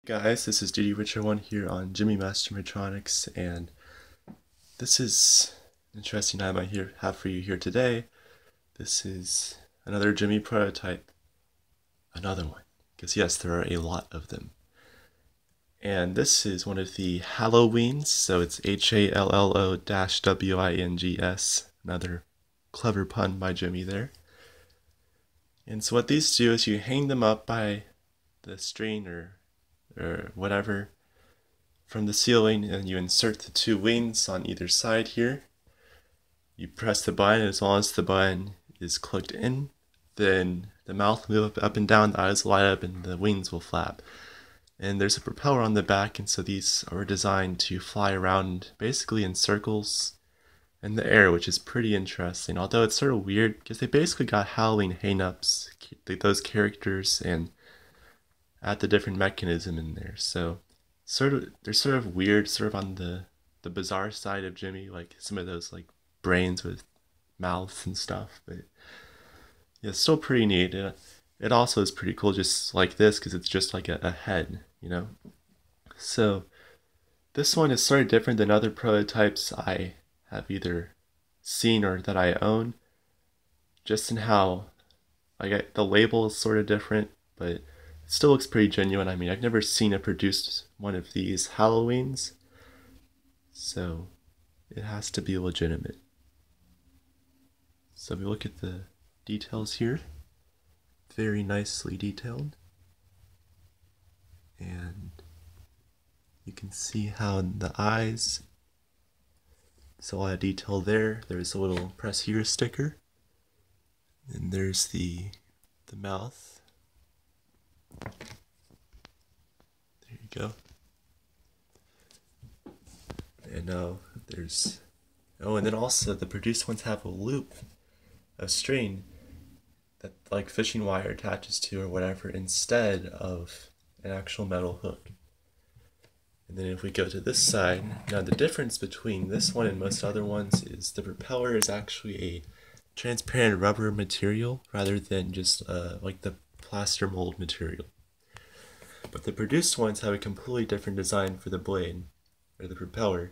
Guys, this is DD1 here on Gemmy Master Metronics, and this is an interesting item I have for you here today. This is another Gemmy prototype, another one, because yes, there are a lot of them. And this is one of the Hallo-Wings, so it's Hallo-Wings, another clever pun by Gemmy there. And so what these do is you hang them up by the string or whatever from the ceiling, and you insert the two wings on either side here. You press the button, and as long as the button is clicked in, then the mouth will move up and down, the eyes will light up, and the wings will flap. And there's a propeller on the back, and so these are designed to fly around basically in circles in the air, which is pretty interesting. Although it's sort of weird because they basically got Halloween hang-ups, those characters, and add the different mechanism in there. So they're sort of weird, sort of on the bizarre side of Gemmy, like some of those like brains with mouths and stuff. But yeah, it's still pretty neat. It also is pretty cool just like this because it's just like a head, you know. So this one is sort of different than other prototypes I have either seen or that I own, just in how like the label is sort of different, but it still looks pretty genuine. I mean, I've never seen a produced one of these Hallo-Wings, so it has to be legitimate. So we look at the details here, very nicely detailed, and you can see how the eyes, so a lot of detail there. There's a little press here sticker, and there's the mouth. There you go. And now there's, and then also the produced ones have a loop of string that like fishing wire attaches to or whatever instead of an actual metal hook. And then if we go to this side, now the difference between this one and most other ones is the propeller is actually a transparent rubber material rather than just like the plaster mold material. But the produced ones have a completely different design for the blade, or the propeller.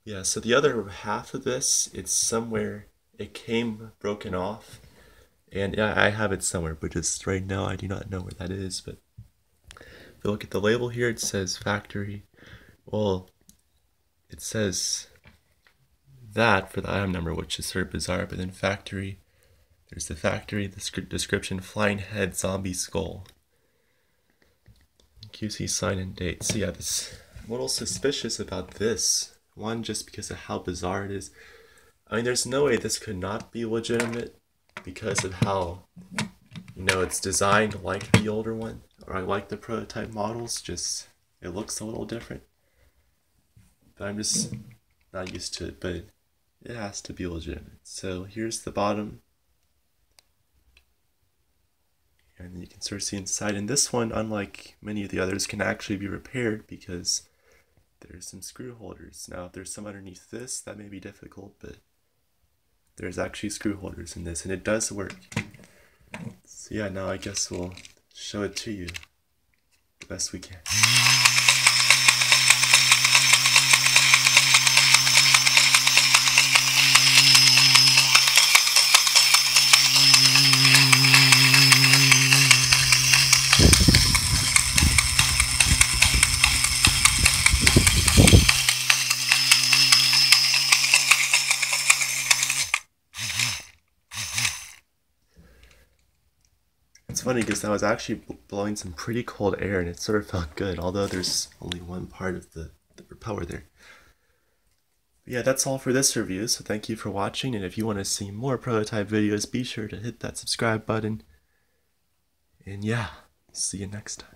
Yeah, so the other half of this, it's somewhere, it came broken off, and yeah, I have it somewhere, but just right now I do not know where that is. But if you look at the label here, it says factory. Well, it says that for the item number, which is sort of bizarre, but then factory, there's the factory, the description, flying head zombie skull, QC sign and date. So yeah, I'm a little suspicious about this one just because of how bizarre it is. I mean, there's no way this could not be legitimate because of how, you know, it's designed like the older one, or I like the prototype models, just it looks a little different. But I'm just not used to it, but it has to be legitimate. So here's the bottom, and you can sort of see inside. And this one, unlike many of the others, can actually be repaired because there's some screw holders. Now, if there's some underneath this, that may be difficult, but there's actually screw holders in this, and it does work. So yeah, now I guess we'll show it to you the best we can. It's funny because I was actually blowing some pretty cold air and it sort of felt good, although there's only one part of the propeller there. But yeah, that's all for this review, so thank you for watching, and if you want to see more prototype videos, be sure to hit that subscribe button. And yeah, see you next time.